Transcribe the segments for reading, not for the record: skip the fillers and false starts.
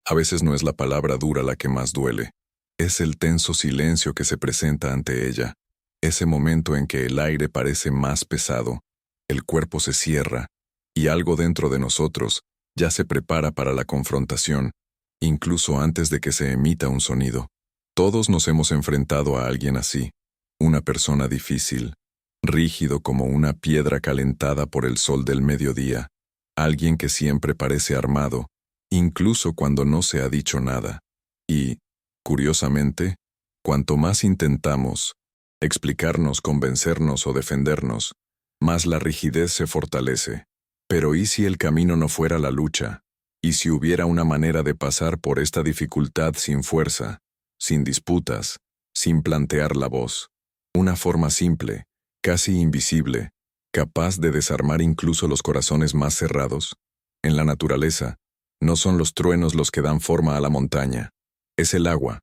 A veces no es la palabra dura la que más duele. Es el tenso silencio que se presenta ante ella. Ese momento en que el aire parece más pesado, el cuerpo se cierra, y algo dentro de nosotros ya se prepara para la confrontación, incluso antes de que se emita un sonido. Todos nos hemos enfrentado a alguien así, una persona difícil, rígido como una piedra calentada por el sol del mediodía, alguien que siempre parece armado, incluso cuando no se ha dicho nada. Y, curiosamente, cuanto más intentamos explicarnos, convencernos o defendernos, más la rigidez se fortalece. Pero ¿y si el camino no fuera la lucha? ¿Y si hubiera una manera de pasar por esta dificultad sin fuerza, sin disputas, sin plantear la voz? Una forma simple, casi invisible, capaz de desarmar incluso los corazones más cerrados. En la naturaleza, no son los truenos los que dan forma a la montaña. Es el agua,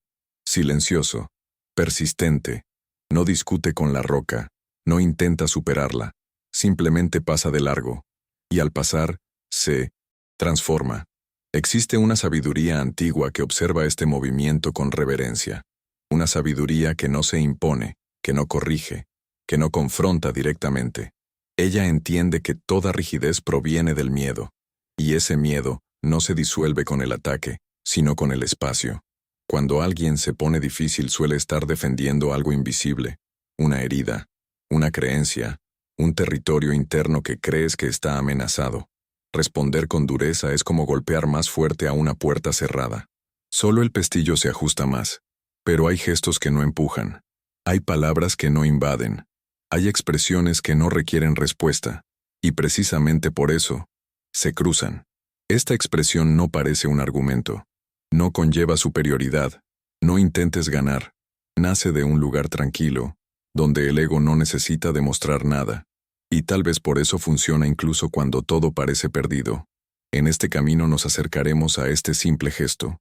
silencioso, persistente, no discute con la roca, no intenta superarla, simplemente pasa de largo, y al pasar, se transforma. Existe una sabiduría antigua que observa este movimiento con reverencia, una sabiduría que no se impone, que no corrige, que no confronta directamente. Ella entiende que toda rigidez proviene del miedo, y ese miedo no se disuelve con el ataque, sino con el espacio. Cuando alguien se pone difícil suele estar defendiendo algo invisible, una herida, una creencia, un territorio interno que crees que está amenazado. Responder con dureza es como golpear más fuerte a una puerta cerrada. Solo el pestillo se ajusta más, pero hay gestos que no empujan, hay palabras que no invaden, hay expresiones que no requieren respuesta, y precisamente por eso, se cruzan. Esta expresión no parece un argumento, no conlleva superioridad, no intentes ganar, nace de un lugar tranquilo, donde el ego no necesita demostrar nada, y tal vez por eso funciona incluso cuando todo parece perdido. En este camino nos acercaremos a este simple gesto,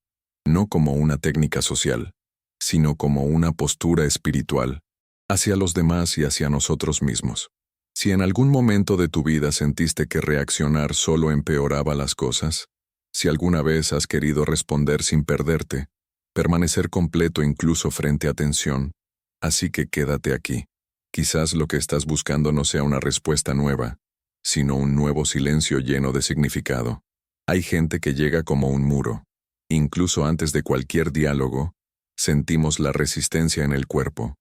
no como una técnica social, sino como una postura espiritual, hacia los demás y hacia nosotros mismos. Si en algún momento de tu vida sentiste que reaccionar solo empeoraba las cosas, si alguna vez has querido responder sin perderte, permanecer completo incluso frente a tensión, así que quédate aquí. Quizás lo que estás buscando no sea una respuesta nueva, sino un nuevo silencio lleno de significado. Hay gente que llega como un muro. Incluso antes de cualquier diálogo, sentimos la resistencia en el cuerpo.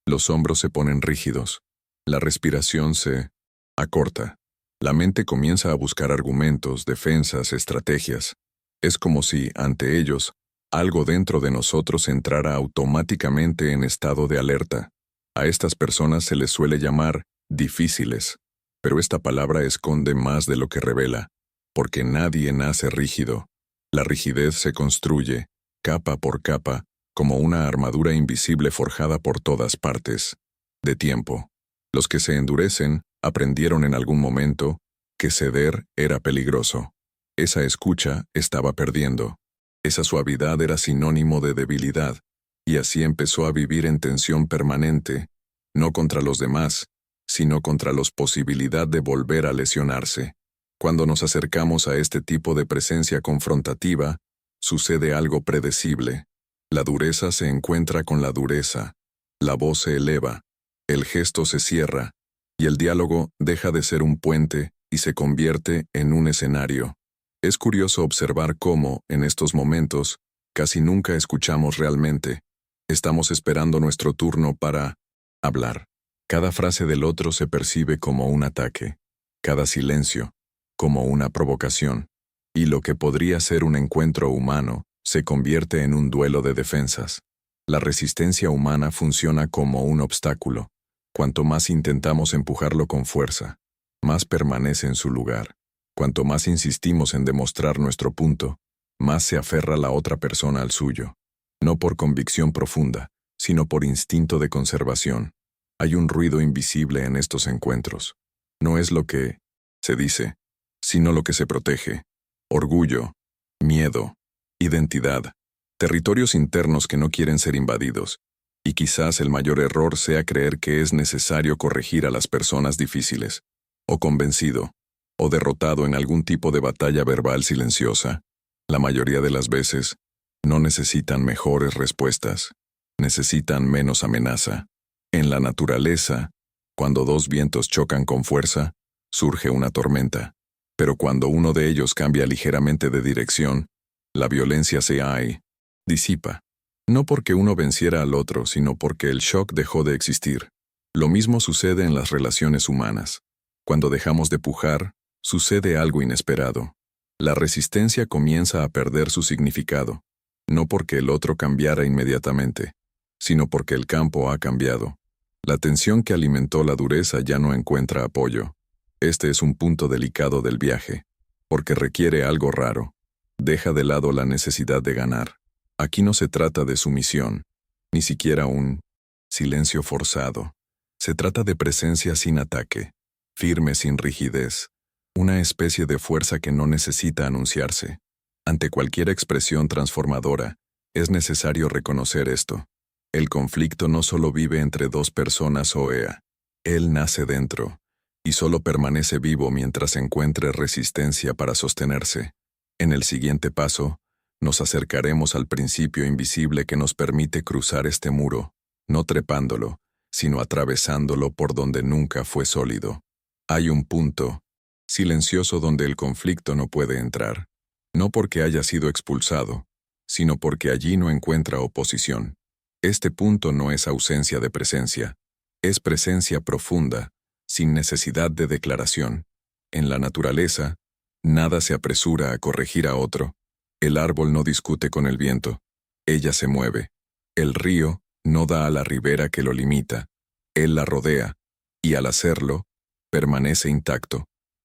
Los hombros se ponen rígidos. La respiración se acorta. La mente comienza a buscar argumentos, defensas, estrategias. Es como si, ante ellos, algo dentro de nosotros entrara automáticamente en estado de alerta. A estas personas se les suele llamar difíciles, pero esta palabra esconde más de lo que revela, porque nadie nace rígido. La rigidez se construye, capa por capa, como una armadura invisible forjada por todas partes. De tiempo. Los que se endurecen aprendieron en algún momento que ceder era peligroso. Esa escucha estaba perdiendo. Esa suavidad era sinónimo de debilidad, y así empezó a vivir en tensión permanente, no contra los demás, sino contra la posibilidad de volver a lesionarse. Cuando nos acercamos a este tipo de presencia confrontativa, sucede algo predecible. La dureza se encuentra con la dureza, la voz se eleva, el gesto se cierra, y el diálogo deja de ser un puente y se convierte en un escenario. Es curioso observar cómo, en estos momentos, casi nunca escuchamos realmente. Estamos esperando nuestro turno para hablar. Cada frase del otro se percibe como un ataque, cada silencio, como una provocación, y lo que podría ser un encuentro humano se convierte en un duelo de defensas. La resistencia humana funciona como un obstáculo. Cuanto más intentamos empujarlo con fuerza, más permanece en su lugar. Cuanto más insistimos en demostrar nuestro punto, más se aferra la otra persona al suyo. No por convicción profunda, sino por instinto de conservación. Hay un ruido invisible en estos encuentros. No es lo que se dice, sino lo que se protege. Orgullo, miedo, identidad, territorios internos que no quieren ser invadidos. Y quizás el mayor error sea creer que es necesario corregir a las personas difíciles, o convencido, o derrotado en algún tipo de batalla verbal silenciosa. La mayoría de las veces, no necesitan mejores respuestas, necesitan menos amenaza. En la naturaleza, cuando dos vientos chocan con fuerza, surge una tormenta. Pero cuando uno de ellos cambia ligeramente de dirección, la violencia disipa. No porque uno venciera al otro, sino porque el shock dejó de existir. Lo mismo sucede en las relaciones humanas. Cuando dejamos de pujar, sucede algo inesperado. La resistencia comienza a perder su significado, no porque el otro cambiara inmediatamente, sino porque el campo ha cambiado. La tensión que alimentó la dureza ya no encuentra apoyo. Este es un punto delicado del viaje, porque requiere algo raro. Deja de lado la necesidad de ganar. Aquí no se trata de sumisión, ni siquiera un silencio forzado. Se trata de presencia sin ataque, firme sin rigidez, una especie de fuerza que no necesita anunciarse. Ante cualquier expresión transformadora, es necesario reconocer esto. El conflicto no solo vive entre dos personas él nace dentro, y solo permanece vivo mientras encuentre resistencia para sostenerse. En el siguiente paso, nos acercaremos al principio invisible que nos permite cruzar este muro, no trepándolo, sino atravesándolo por donde nunca fue sólido. Hay un punto silencioso donde el conflicto no puede entrar, no porque haya sido expulsado, sino porque allí no encuentra oposición. Este punto no es ausencia de presencia, es presencia profunda, sin necesidad de declaración. En la naturaleza, nada se apresura a corregir a otro. El árbol no discute con el viento, ella se mueve. El río no da a la ribera que lo limita, él la rodea, y al hacerlo, permanece intacto.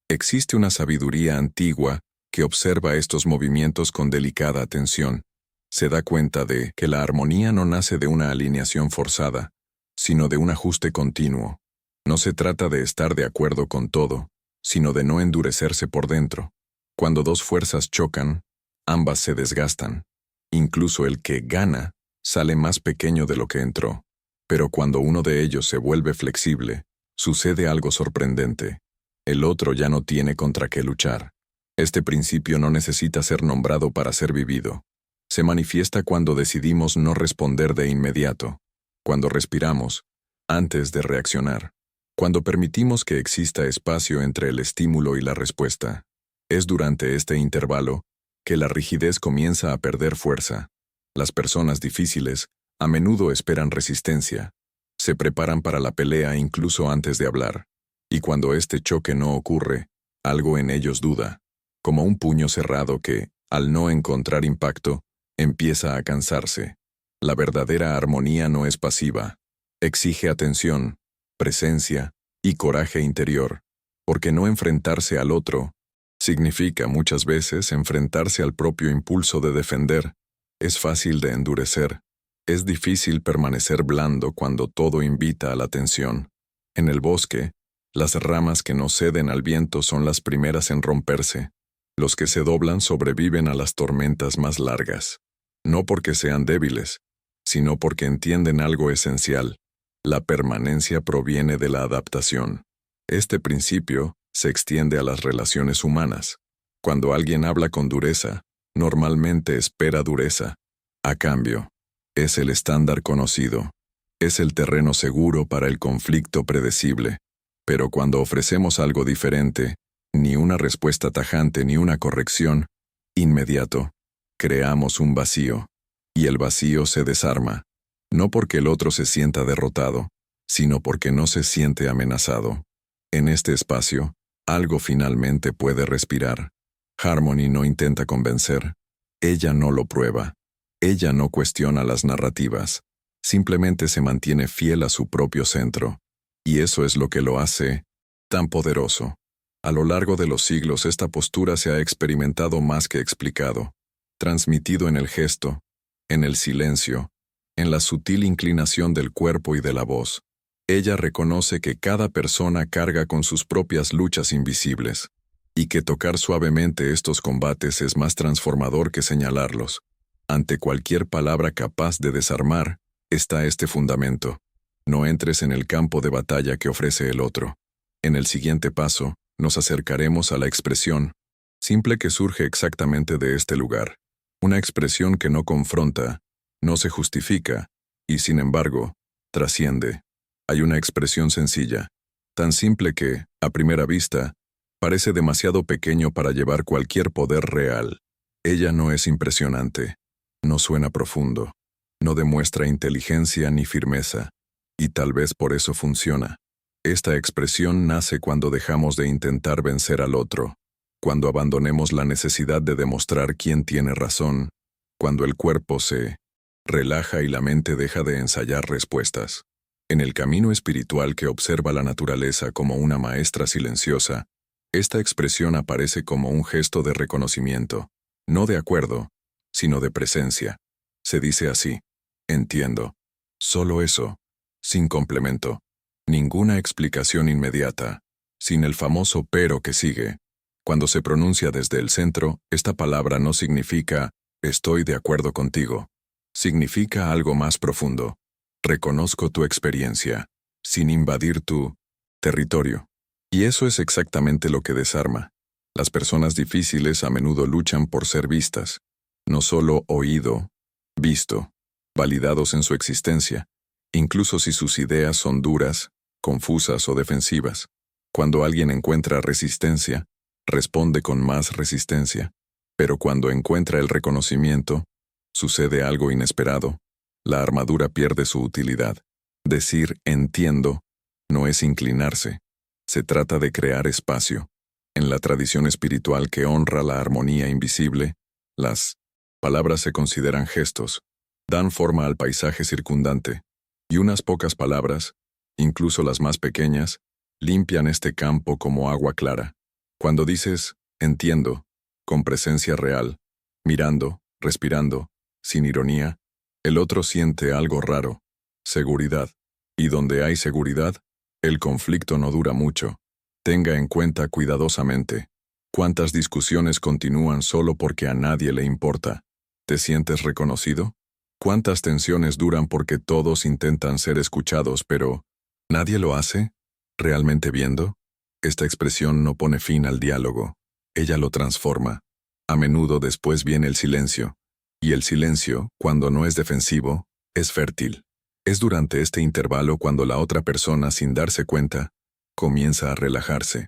Existe una sabiduría antigua que observa estos movimientos con delicada atención. Se da cuenta de que la armonía no nace de una alineación forzada, sino de un ajuste continuo. No se trata de estar de acuerdo con todo, sino de no endurecerse por dentro. Cuando dos fuerzas chocan, ambas se desgastan. Incluso el que gana sale más pequeño de lo que entró. Pero cuando uno de ellos se vuelve flexible, sucede algo sorprendente. El otro ya no tiene contra qué luchar. Este principio no necesita ser nombrado para ser vivido. Se manifiesta cuando decidimos no responder de inmediato, cuando respiramos, antes de reaccionar, cuando permitimos que exista espacio entre el estímulo y la respuesta. Es durante este intervalo que la rigidez comienza a perder fuerza. Las personas difíciles a menudo esperan resistencia. Se preparan para la pelea incluso antes de hablar. Y cuando este choque no ocurre, algo en ellos duda, como un puño cerrado que, al no encontrar impacto, empieza a cansarse. La verdadera armonía no es pasiva. Exige atención, presencia y coraje interior, porque no enfrentarse al otro significa muchas veces enfrentarse al propio impulso de defender. Es fácil de endurecer. Es difícil permanecer blando cuando todo invita a la tensión. En el bosque, las ramas que no ceden al viento son las primeras en romperse. Los que se doblan sobreviven a las tormentas más largas. No porque sean débiles, sino porque entienden algo esencial. La permanencia proviene de la adaptación. Este principio se extiende a las relaciones humanas. Cuando alguien habla con dureza, normalmente espera dureza. A cambio, es el estándar conocido. Es el terreno seguro para el conflicto predecible. Pero cuando ofrecemos algo diferente, ni una respuesta tajante ni una corrección, inmediato, creamos un vacío. Y el vacío se desarma. No porque el otro se sienta derrotado, sino porque no se siente amenazado. En este espacio, algo finalmente puede respirar. Harmony no intenta convencer. Ella no lo prueba. Ella no cuestiona las narrativas. Simplemente se mantiene fiel a su propio centro. Y eso es lo que lo hace tan poderoso. A lo largo de los siglos esta postura se ha experimentado más que explicado, transmitido en el gesto, en el silencio, en la sutil inclinación del cuerpo y de la voz. Ella reconoce que cada persona carga con sus propias luchas invisibles, y que tocar suavemente estos combates es más transformador que señalarlos. Ante cualquier palabra capaz de desarmar, está este fundamento. No entres en el campo de batalla que ofrece el otro. En el siguiente paso, nos acercaremos a la expresión Simple que surge exactamente de este lugar. Una expresión que no confronta, no se justifica, y sin embargo, trasciende. Hay una expresión sencilla, tan simple que, a primera vista, parece demasiado pequeño para llevar cualquier poder real. Ella no es impresionante, no suena profundo, no demuestra inteligencia ni firmeza, y tal vez por eso funciona. Esta expresión nace cuando dejamos de intentar vencer al otro, cuando abandonemos la necesidad de demostrar quién tiene razón, cuando el cuerpo se relaja y la mente deja de ensayar respuestas. En el camino espiritual que observa la naturaleza como una maestra silenciosa, esta expresión aparece como un gesto de reconocimiento, no de acuerdo, sino de presencia. Se dice así: entiendo. Solo eso, sin complemento, ninguna explicación inmediata, sin el famoso pero que sigue. Cuando se pronuncia desde el centro, esta palabra no significa estoy de acuerdo contigo. Significa algo más profundo. Reconozco tu experiencia, sin invadir tu territorio. Y eso es exactamente lo que desarma. Las personas difíciles a menudo luchan por ser vistas, no solo oído, visto, validados en su existencia, incluso si sus ideas son duras, confusas o defensivas. Cuando alguien encuentra resistencia, responde con más resistencia. Pero cuando encuentra el reconocimiento, sucede algo inesperado. La armadura pierde su utilidad. Decir entiendo no es inclinarse. Se trata de crear espacio. En la tradición espiritual que honra la armonía invisible, las palabras se consideran gestos, dan forma al paisaje circundante, y unas pocas palabras, incluso las más pequeñas, limpian este campo como agua clara. Cuando dices entiendo, con presencia real, mirando, respirando, sin ironía, el otro siente algo raro, seguridad. Y donde hay seguridad, el conflicto no dura mucho. Tenga en cuenta cuidadosamente cuántas discusiones continúan solo porque a nadie le importa. ¿Te sientes reconocido? ¿Cuántas tensiones duran porque todos intentan ser escuchados pero nadie lo hace? ¿Realmente viendo? Esta expresión no pone fin al diálogo, ella lo transforma. A menudo después viene el silencio, y el silencio, cuando no es defensivo, es fértil. Es durante este intervalo cuando la otra persona, sin darse cuenta, comienza a relajarse.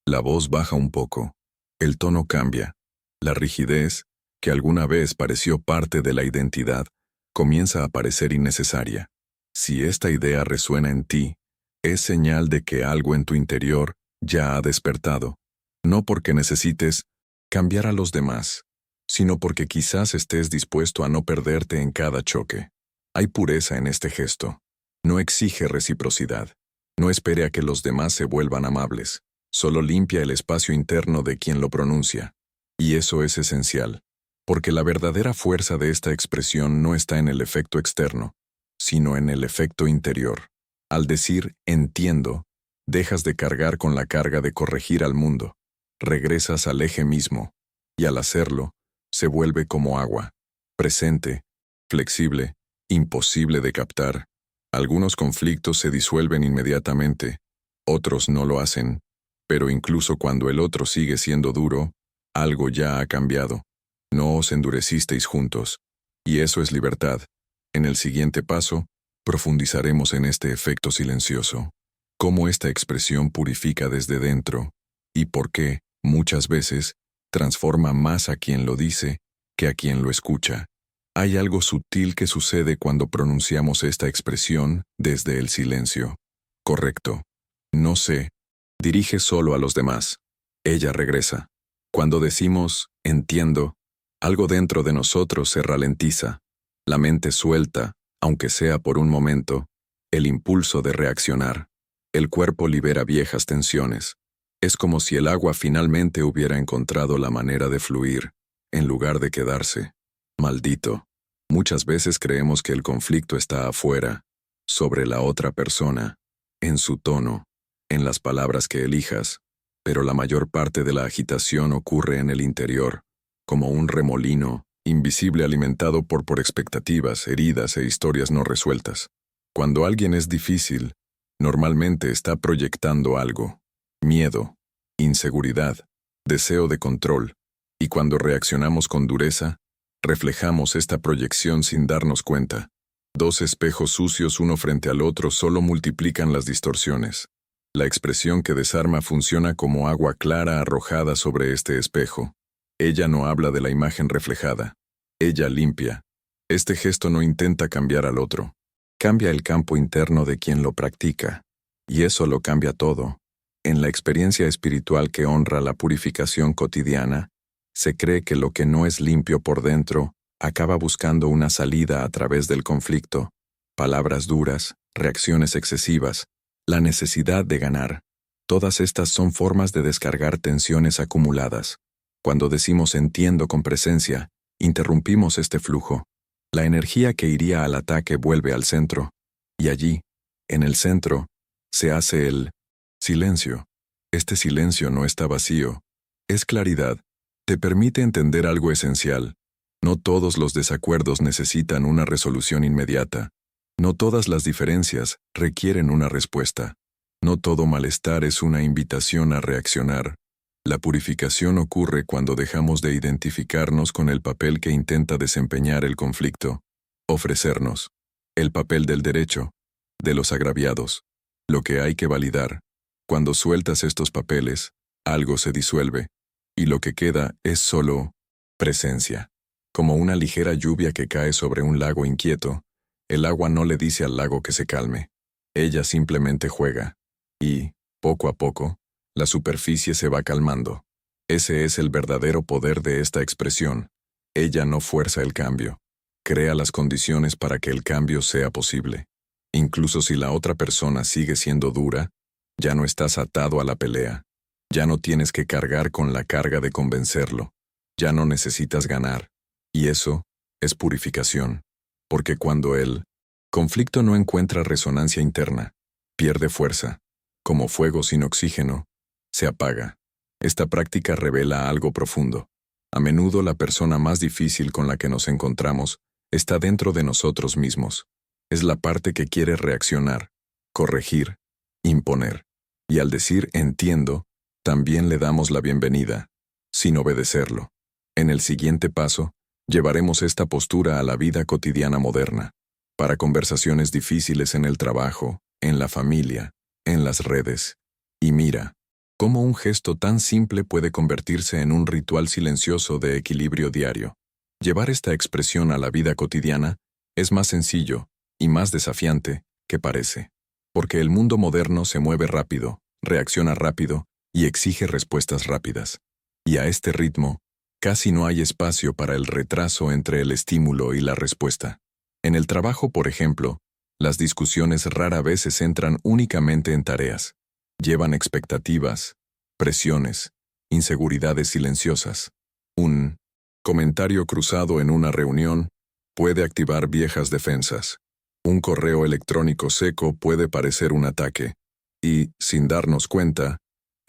La voz baja un poco, el tono cambia, la rigidez, que alguna vez pareció parte de la identidad, comienza a parecer innecesaria. Si esta idea resuena en ti, es señal de que algo en tu interior ya ha despertado, no porque necesites cambiar a los demás, sino porque quizás estés dispuesto a no perderte en cada choque. Hay pureza en este gesto. No exige reciprocidad. No espere a que los demás se vuelvan amables. Solo limpia el espacio interno de quien lo pronuncia. Y eso es esencial, porque la verdadera fuerza de esta expresión no está en el efecto externo, sino en el efecto interior. Al decir entiendo, dejas de cargar con la carga de corregir al mundo. Regresas al eje mismo, y al hacerlo, se vuelve como agua, presente, flexible, imposible de captar. Algunos conflictos se disuelven inmediatamente, otros no lo hacen, pero incluso cuando el otro sigue siendo duro, algo ya ha cambiado. No os endurecisteis juntos, y eso es libertad. En el siguiente paso, profundizaremos en este efecto silencioso, cómo esta expresión purifica desde dentro, y por qué, muchas veces, transforma más a quien lo dice que a quien lo escucha. Hay algo sutil que sucede cuando pronunciamos esta expresión desde el silencio. Correcto. No sé. Dirige solo a los demás. Ella regresa. Cuando decimos, entiendo, algo dentro de nosotros se ralentiza. La mente suelta, aunque sea por un momento, el impulso de reaccionar. El cuerpo libera viejas tensiones. Es como si el agua finalmente hubiera encontrado la manera de fluir, en lugar de quedarse. Maldito. Muchas veces creemos que el conflicto está afuera, sobre la otra persona, en su tono, en las palabras que elijas, pero la mayor parte de la agitación ocurre en el interior, como un remolino, invisible alimentado por expectativas, heridas e historias no resueltas. Cuando alguien es difícil, normalmente está proyectando algo: miedo, inseguridad, deseo de control. Y cuando reaccionamos con dureza, reflejamos esta proyección sin darnos cuenta. Dos espejos sucios uno frente al otro solo multiplican las distorsiones. La expresión que desarma funciona como agua clara arrojada sobre este espejo. Ella no habla de la imagen reflejada. Ella limpia. Este gesto no intenta cambiar al otro. Cambia el campo interno de quien lo practica. Y eso lo cambia todo. En la experiencia espiritual que honra la purificación cotidiana, se cree que lo que no es limpio por dentro acaba buscando una salida a través del conflicto, palabras duras, reacciones excesivas, la necesidad de ganar. Todas estas son formas de descargar tensiones acumuladas. Cuando decimos entiendo con presencia, interrumpimos este flujo. La energía que iría al ataque vuelve al centro, y allí, en el centro, se hace el silencio. Este silencio no está vacío, es claridad. Te permite entender algo esencial. No todos los desacuerdos necesitan una resolución inmediata. No todas las diferencias requieren una respuesta. No todo malestar es una invitación a reaccionar. La purificación ocurre cuando dejamos de identificarnos con el papel que intenta desempeñar el conflicto, ofrecernos, el papel del derecho, de los agraviados, lo que hay que validar. Cuando sueltas estos papeles, algo se disuelve, y lo que queda es solo presencia. Como una ligera lluvia que cae sobre un lago inquieto, el agua no le dice al lago que se calme. Ella simplemente juega. Y, poco a poco, la superficie se va calmando. Ese es el verdadero poder de esta expresión. Ella no fuerza el cambio. Crea las condiciones para que el cambio sea posible. Incluso si la otra persona sigue siendo dura, ya no estás atado a la pelea. Ya no tienes que cargar con la carga de convencerlo. Ya no necesitas ganar. Y eso es purificación. Porque cuando el conflicto no encuentra resonancia interna, pierde fuerza. Como fuego sin oxígeno, se apaga. Esta práctica revela algo profundo. A menudo la persona más difícil con la que nos encontramos está dentro de nosotros mismos. Es la parte que quiere reaccionar, corregir, imponer. Y al decir entiendo, también le damos la bienvenida, sin obedecerlo. En el siguiente paso, llevaremos esta postura a la vida cotidiana moderna, para conversaciones difíciles en el trabajo, en la familia, en las redes. Y mira, cómo un gesto tan simple puede convertirse en un ritual silencioso de equilibrio diario. Llevar esta expresión a la vida cotidiana es más sencillo y más desafiante que parece. Porque el mundo moderno se mueve rápido, reacciona rápido y exige respuestas rápidas. Y a este ritmo, casi no hay espacio para el retraso entre el estímulo y la respuesta. En el trabajo, por ejemplo, las discusiones rara vez se centran únicamente en tareas. Llevan expectativas, presiones, inseguridades silenciosas. Un comentario cruzado en una reunión puede activar viejas defensas. Un correo electrónico seco puede parecer un ataque. Y, sin darnos cuenta,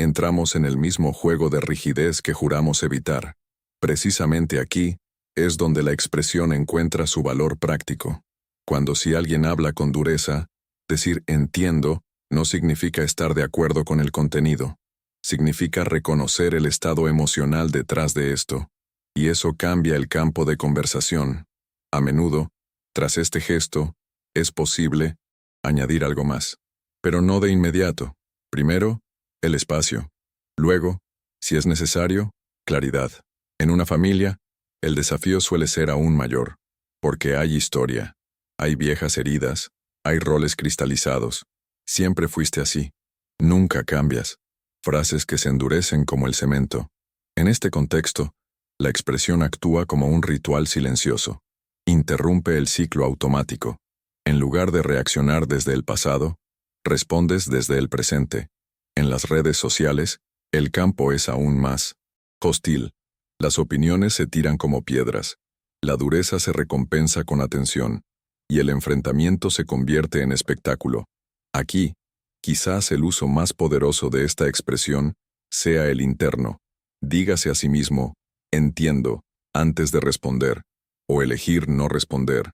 entramos en el mismo juego de rigidez que juramos evitar. Precisamente aquí es donde la expresión encuentra su valor práctico. Cuando si alguien habla con dureza, decir entiendo no significa estar de acuerdo con el contenido. Significa reconocer el estado emocional detrás de esto. Y eso cambia el campo de conversación. A menudo, tras este gesto, es posible añadir algo más. Pero no de inmediato. Primero, el espacio. Luego, si es necesario, claridad. En una familia, el desafío suele ser aún mayor, porque hay historia, hay viejas heridas, hay roles cristalizados. Siempre fuiste así. Nunca cambias. Frases que se endurecen como el cemento. En este contexto, la expresión actúa como un ritual silencioso. Interrumpe el ciclo automático. En lugar de reaccionar desde el pasado, respondes desde el presente. En las redes sociales, el campo es aún más hostil. Las opiniones se tiran como piedras. La dureza se recompensa con atención. Y el enfrentamiento se convierte en espectáculo. Aquí, quizás el uso más poderoso de esta expresión sea el interno. Dígase a sí mismo, entiendo, antes de responder, o elegir no responder.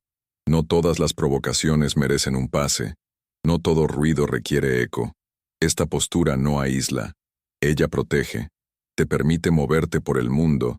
No todas las provocaciones merecen un pase. No todo ruido requiere eco. Esta postura no aísla. Ella protege. Te permite moverte por el mundo,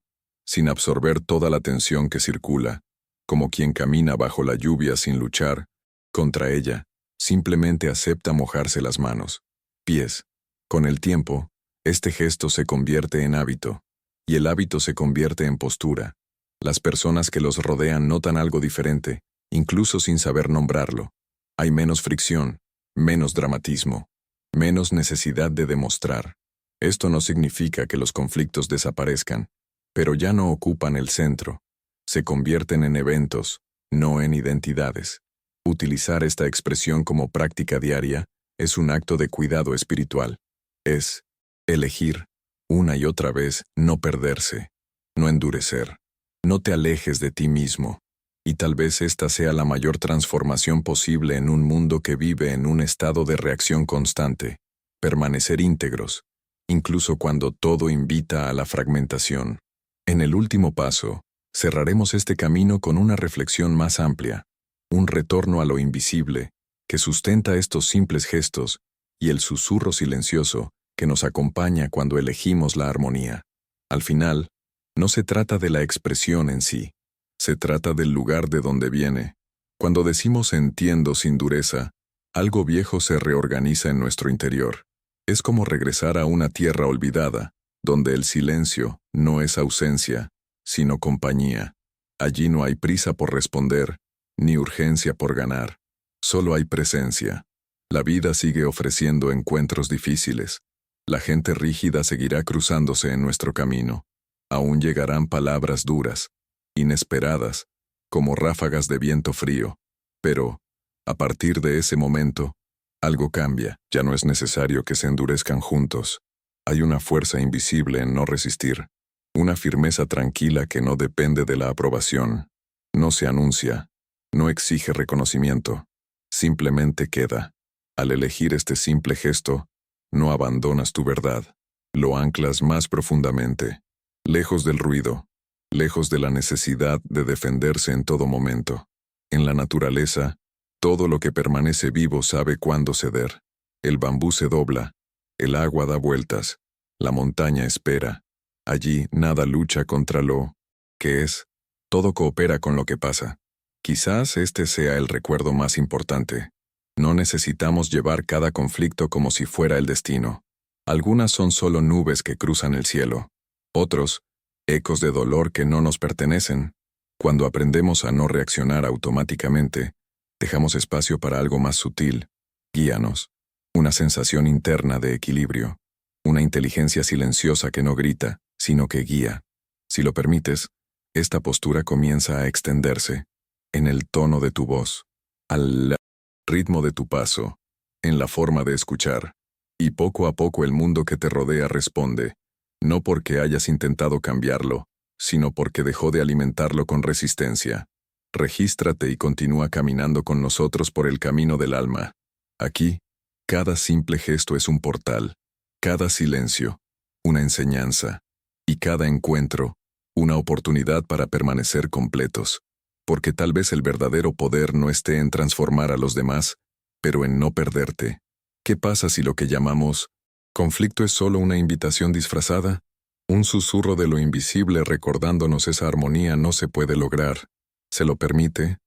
sin absorber toda la tensión que circula, como quien camina bajo la lluvia sin luchar contra ella, simplemente acepta mojarse las manos, pies. Con el tiempo, este gesto se convierte en hábito, y el hábito se convierte en postura. Las personas que los rodean notan algo diferente, incluso sin saber nombrarlo. Hay menos fricción, menos dramatismo, menos necesidad de demostrar. Esto no significa que los conflictos desaparezcan, pero ya no ocupan el centro. Se convierten en eventos, no en identidades. Utilizar esta expresión como práctica diaria es un acto de cuidado espiritual. Es elegir, una y otra vez, no perderse, no endurecer. No te alejes de ti mismo. Y tal vez esta sea la mayor transformación posible en un mundo que vive en un estado de reacción constante. Permanecer íntegros, incluso cuando todo invita a la fragmentación. En el último paso, cerraremos este camino con una reflexión más amplia, un retorno a lo invisible, que sustenta estos simples gestos, y el susurro silencioso que nos acompaña cuando elegimos la armonía. Al final, no se trata de la expresión en sí, se trata del lugar de donde viene. Cuando decimos entiendo sin dureza, algo viejo se reorganiza en nuestro interior. Es como regresar a una tierra olvidada, donde el silencio no es ausencia, sino compañía. Allí no hay prisa por responder, ni urgencia por ganar. Solo hay presencia. La vida sigue ofreciendo encuentros difíciles. La gente rígida seguirá cruzándose en nuestro camino. Aún llegarán palabras duras, inesperadas, como ráfagas de viento frío. Pero, a partir de ese momento, algo cambia. Ya no es necesario que se endurezcan juntos. Hay una fuerza invisible en no resistir, una firmeza tranquila que no depende de la aprobación. No se anuncia, no exige reconocimiento, simplemente queda. Al elegir este simple gesto, no abandonas tu verdad, lo anclas más profundamente, lejos del ruido, lejos de la necesidad de defenderse en todo momento. En la naturaleza, todo lo que permanece vivo sabe cuándo ceder. El bambú se dobla, el agua da vueltas, la montaña espera. Allí nada lucha contra lo que es, todo coopera con lo que pasa. Quizás este sea el recuerdo más importante. No necesitamos llevar cada conflicto como si fuera el destino. Algunas son solo nubes que cruzan el cielo. Otros, ecos de dolor que no nos pertenecen. Cuando aprendemos a no reaccionar automáticamente, dejamos espacio para algo más sutil. Guíanos. Una sensación interna de equilibrio. Una inteligencia silenciosa que no grita, sino que guía. Si lo permites, esta postura comienza a extenderse. En el tono de tu voz, al ritmo de tu paso, en la forma de escuchar. Y poco a poco el mundo que te rodea responde, no porque hayas intentado cambiarlo, sino porque dejó de alimentarlo con resistencia. Regístrate y continúa caminando con nosotros por el camino del alma. Aquí, cada simple gesto es un portal, cada silencio, una enseñanza, y cada encuentro, una oportunidad para permanecer completos. Porque tal vez el verdadero poder no esté en transformar a los demás, pero en no perderte. ¿Qué pasa si lo que llamamos conflicto es solo una invitación disfrazada? Un susurro de lo invisible recordándonos esa armonía no se puede lograr. Se lo permite,